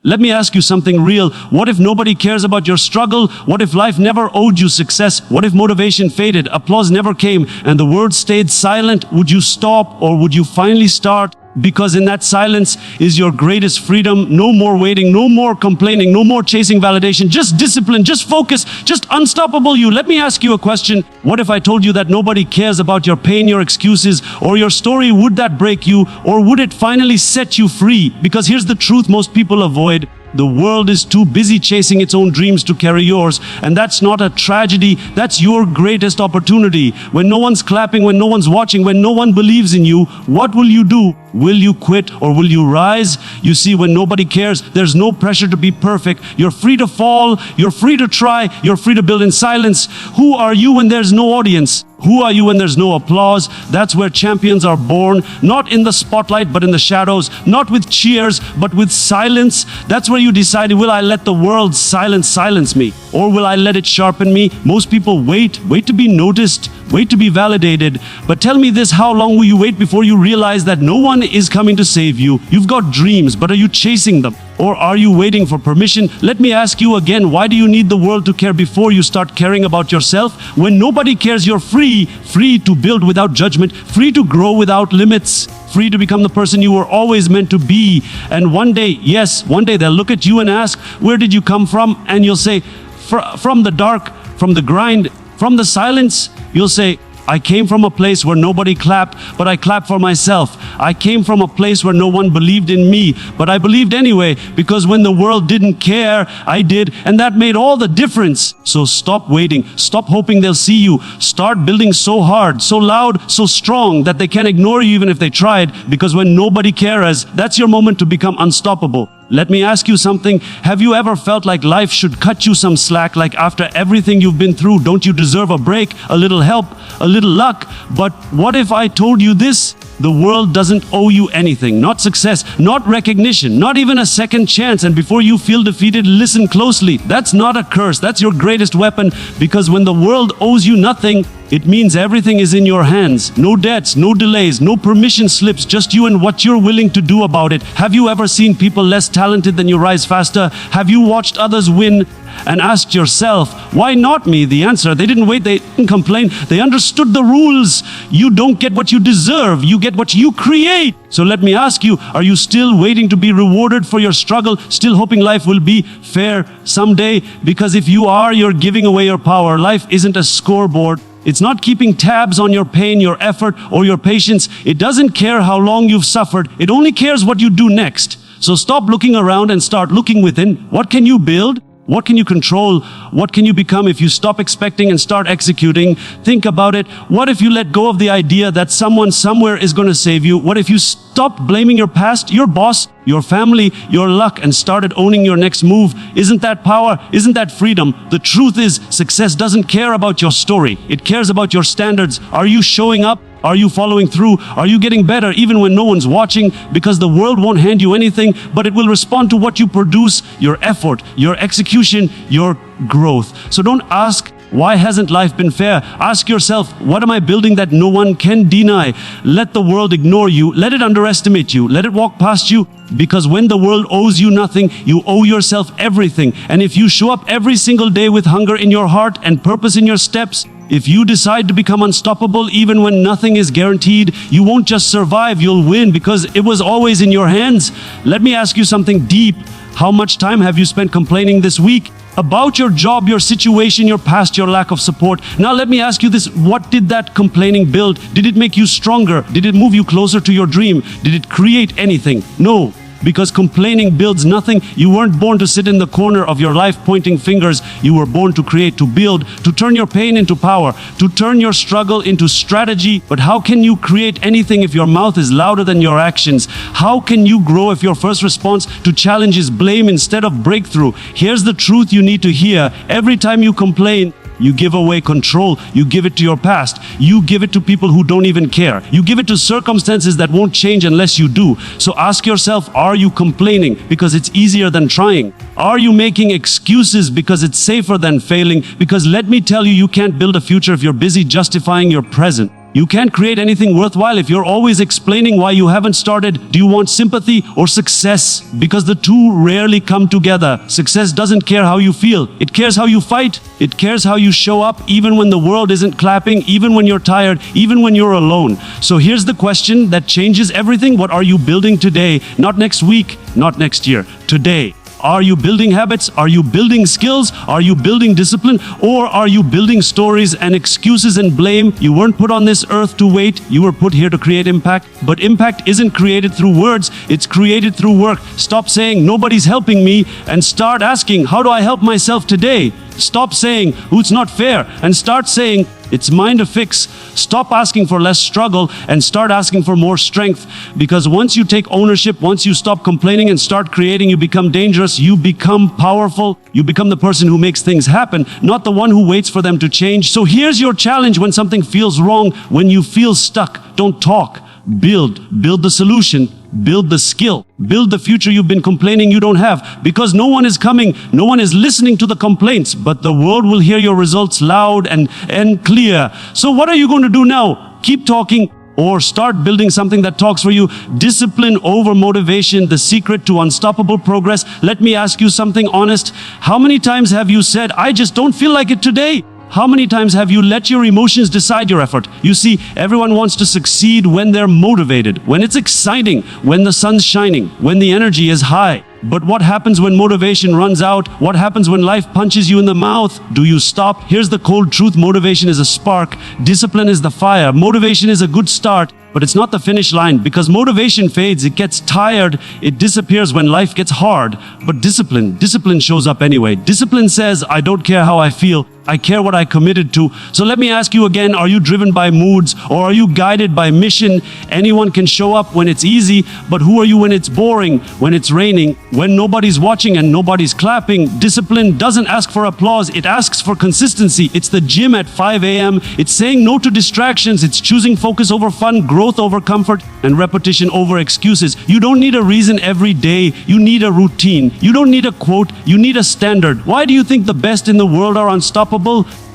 Let me ask you something real. What if nobody cares about your struggle? What if life never owed you success? What if motivation faded, applause never came, and the world stayed silent? Would you stop, or would you finally start? Because in that silence is your greatest freedom. No more waiting, no more complaining, no more chasing validation, just discipline, just focus, just unstoppable you. Let me ask you a question. What if I told you that nobody cares about your pain, your excuses, or your story? Would that break you, or would it finally set you free? Because here's the truth most people avoid. The world is too busy chasing its own dreams to carry yours. And that's not a tragedy. That's your greatest opportunity. When no one's clapping, when no one's watching, when no one believes in you, what will you do? Will you quit, or will you rise? You see, when nobody cares, there's no pressure to be perfect. You're free to fall. You're free to try. You're free to build in silence. Who are you when there's no audience? Who are you when there's no applause? That's where champions are born. Not in the spotlight, but in the shadows. Not with cheers, but with silence. That's where you decide, will I let the world's silence me? Or will I let it sharpen me? Most people wait to be noticed, wait to be validated. But tell me this, how long will you wait before you realize that no one is coming to save you? You've got dreams, but are you chasing them? Or are you waiting for permission? Let me ask you again, why do you need the world to care before you start caring about yourself? When nobody cares, you're free to build without judgment, free to grow without limits, free to become the person you were always meant to be. And one day, yes, one day they'll look at you and ask, where did you come from? And you'll say, from the dark, from the grind, from the silence. You'll say, I came from a place where nobody clapped, but I clapped for myself. I came from a place where no one believed in me, but I believed anyway, because when the world didn't care, I did, and that made all the difference. So stop waiting, stop hoping they'll see you. Start building so hard, so loud, so strong that they can't ignore you even if they tried, because when nobody cares, that's your moment to become unstoppable. Let me ask you something. Have you ever felt like life should cut you some slack? Like after everything you've been through, don't you deserve a break, a little help, a little luck? But what if I told you this? The world doesn't owe you anything. Not success, not recognition, not even a second chance. And before you feel defeated, listen closely. That's not a curse. That's your greatest weapon. Because when the world owes you nothing, it means everything is in your hands. No debts, no delays, no permission slips, just you and what you're willing to do about it. Have you ever seen people less talented than you rise faster? Have you watched others win and asked yourself, why not me? The answer, they didn't wait, they didn't complain, they understood the rules. You don't get what you deserve, you get what you create. So let me ask you, are you still waiting to be rewarded for your struggle? Still hoping life will be fair someday? Because if you are, you're giving away your power. Life isn't a scoreboard. It's not keeping tabs on your pain, your effort, or your patience. It doesn't care how long you've suffered. It only cares what you do next. So stop looking around and start looking within. What can you build? What can you control? What can you become if you stop expecting and start executing? Think about it. What if you let go of the idea that someone somewhere is going to save you? What if you stopped blaming your past, your boss, your family, your luck, and started owning your next move? Isn't that power? Isn't that freedom? The truth is, success doesn't care about your story. It cares about your standards. Are you showing up? Are you following through? Are you getting better even when no one's watching? Because the world won't hand you anything, but it will respond to what you produce, your effort, your execution, your growth. So don't ask, why hasn't life been fair? Ask yourself, what am I building that no one can deny? Let the world ignore you. Let it underestimate you. Let it walk past you. Because when the world owes you nothing, you owe yourself everything. And if you show up every single day with hunger in your heart and purpose in your steps, if you decide to become unstoppable even when nothing is guaranteed, you won't just survive, you'll win, because it was always in your hands. Let me ask you something deep. How much time have you spent complaining this week? About your job, your situation, your past, your lack of support. Now let me ask you this, what did that complaining build? Did it make you stronger? Did it move you closer to your dream? Did it create anything? No. Because complaining builds nothing. You weren't born to sit in the corner of your life pointing fingers. You were born to create, to build, to turn your pain into power, to turn your struggle into strategy. But how can you create anything if your mouth is louder than your actions? How can you grow if your first response to challenge is blame instead of breakthrough? Here's the truth you need to hear. Every time you complain, you give away control. You give it to your past. You give it to people who don't even care. You give it to circumstances that won't change unless you do. So ask yourself, are you complaining because it's easier than trying? Are you making excuses because it's safer than failing? Because let me tell you, you can't build a future if you're busy justifying your present. You can't create anything worthwhile if you're always explaining why you haven't started. Do you want sympathy or success? Because the two rarely come together. Success doesn't care how you feel. It cares how you fight. It cares how you show up even when the world isn't clapping, even when you're tired, even when you're alone. So here's the question that changes everything. What are you building today? Not next week, not next year. Today. Are you building habits? Are you building skills? Are you building discipline? Or are you building stories and excuses and blame? You weren't put on this earth to wait. You were put here to create impact. But impact isn't created through words. It's created through work. Stop saying, nobody's helping me, and start asking, how do I help myself today? Stop saying, oh, it's not fair, and start saying, it's mine to fix. Stop asking for less struggle and start asking for more strength. Because once you take ownership, once you stop complaining and start creating, you become dangerous, you become powerful, you become the person who makes things happen, not the one who waits for them to change. So here's your challenge when something feels wrong, when you feel stuck. Don't talk. Build the solution, build the skill, build the future you've been complaining you don't have. Because no one is coming, no one is listening to the complaints, but the world will hear your results loud and clear. So what are you going to do now? Keep talking or start building something that talks for you. Discipline over motivation, the secret to unstoppable progress. Let me ask you something honest. How many times have you said, I just don't feel like it today? How many times have you let your emotions decide your effort? You see, everyone wants to succeed when they're motivated, when it's exciting, when the sun's shining, when the energy is high. But what happens when motivation runs out? What happens when life punches you in the mouth? Do you stop? Here's the cold truth. Motivation is a spark. Discipline is the fire. Motivation is a good start, but it's not the finish line, because motivation fades, it gets tired, it disappears when life gets hard. But discipline shows up anyway. Discipline says, I don't care how I feel, I care what I committed to. So let me ask you again, are you driven by moods or are you guided by mission? Anyone can show up when it's easy, but who are you when it's boring, when it's raining, when nobody's watching and nobody's clapping? Discipline doesn't ask for applause, it asks for consistency. It's the gym at 5 a.m. It's saying no to distractions. It's choosing focus over fun, growth over comfort, and repetition over excuses. You don't need a reason every day. You need a routine. You don't need a quote. You need a standard. Why do you think the best in the world are unstoppable?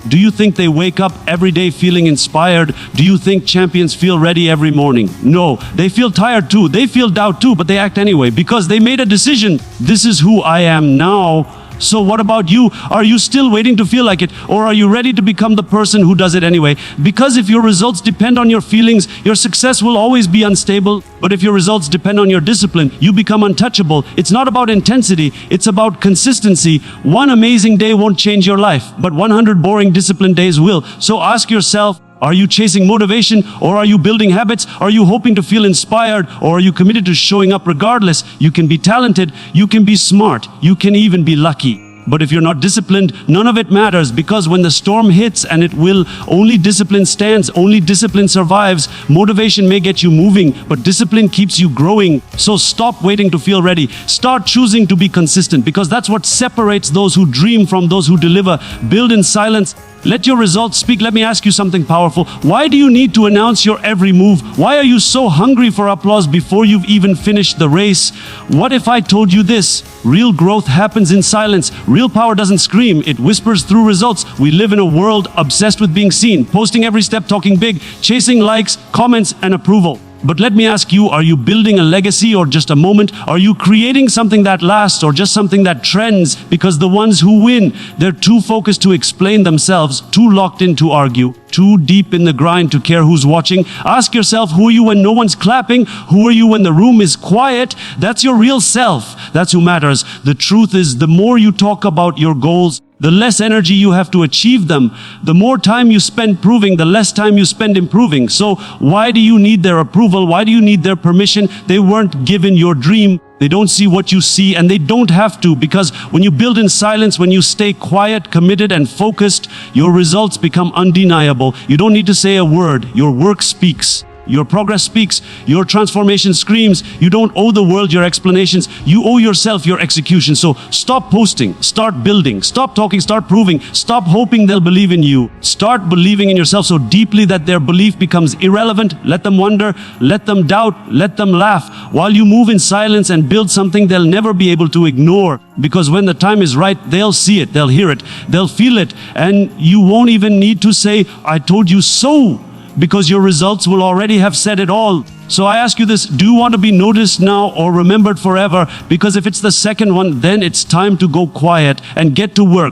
Do you think they wake up every day feeling inspired? Do you think champions feel ready every morning? No, they feel tired too. They feel doubt too, but they act anyway because they made a decision. This is who I am now. So what about you? Are you still waiting to feel like it? Or are you ready to become the person who does it anyway? Because if your results depend on your feelings, your success will always be unstable. But if your results depend on your discipline, you become untouchable. It's not about intensity, it's about consistency. One amazing day won't change your life, but 100 boring disciplined days will. So ask yourself, are you chasing motivation or are you building habits? Are you hoping to feel inspired or are you committed to showing up regardless? You can be talented, you can be smart, you can even be lucky. But if you're not disciplined, none of it matters, because when the storm hits, and it will, only discipline stands, only discipline survives. Motivation may get you moving, but discipline keeps you growing. So stop waiting to feel ready. Start choosing to be consistent, because that's what separates those who dream from those who deliver. Build in silence. Let your results speak. Let me ask you something powerful. Why do you need to announce your every move? Why are you so hungry for applause before you've even finished the race? What if I told you this? Real growth happens in silence. Real power doesn't scream, it whispers through results. We live in a world obsessed with being seen, posting every step, talking big, chasing likes, comments, and approval. But let me ask you, are you building a legacy or just a moment? Are you creating something that lasts or just something that trends? Because the ones who win, they're too focused to explain themselves, too locked in to argue, too deep in the grind to care who's watching. Ask yourself, who are you when no one's clapping? Who are you when the room is quiet? That's your real self. That's who matters. The truth is, the more you talk about your goals, the less energy you have to achieve them. The more time you spend proving, the less time you spend improving. So why do you need their approval? Why do you need their permission? They weren't given your dream. They don't see what you see, and they don't have to, because when you build in silence, when you stay quiet, committed, and focused, your results become undeniable. You don't need to say a word. Your work speaks. Your progress speaks. Your transformation screams. You don't owe the world your explanations. You owe yourself your execution. So stop posting. Start building. Stop talking. Start proving. Stop hoping they'll believe in you. Start believing in yourself so deeply that their belief becomes irrelevant. Let them wonder. Let them doubt. Let them laugh. While you move in silence and build something they'll never be able to ignore. Because when the time is right, they'll see it. They'll hear it. They'll feel it. And you won't even need to say, I told you so. because your results will already have said it all. So I ask you this, do you want to be noticed now or remembered forever? Because if it's the second one, then it's time to go quiet and get to work.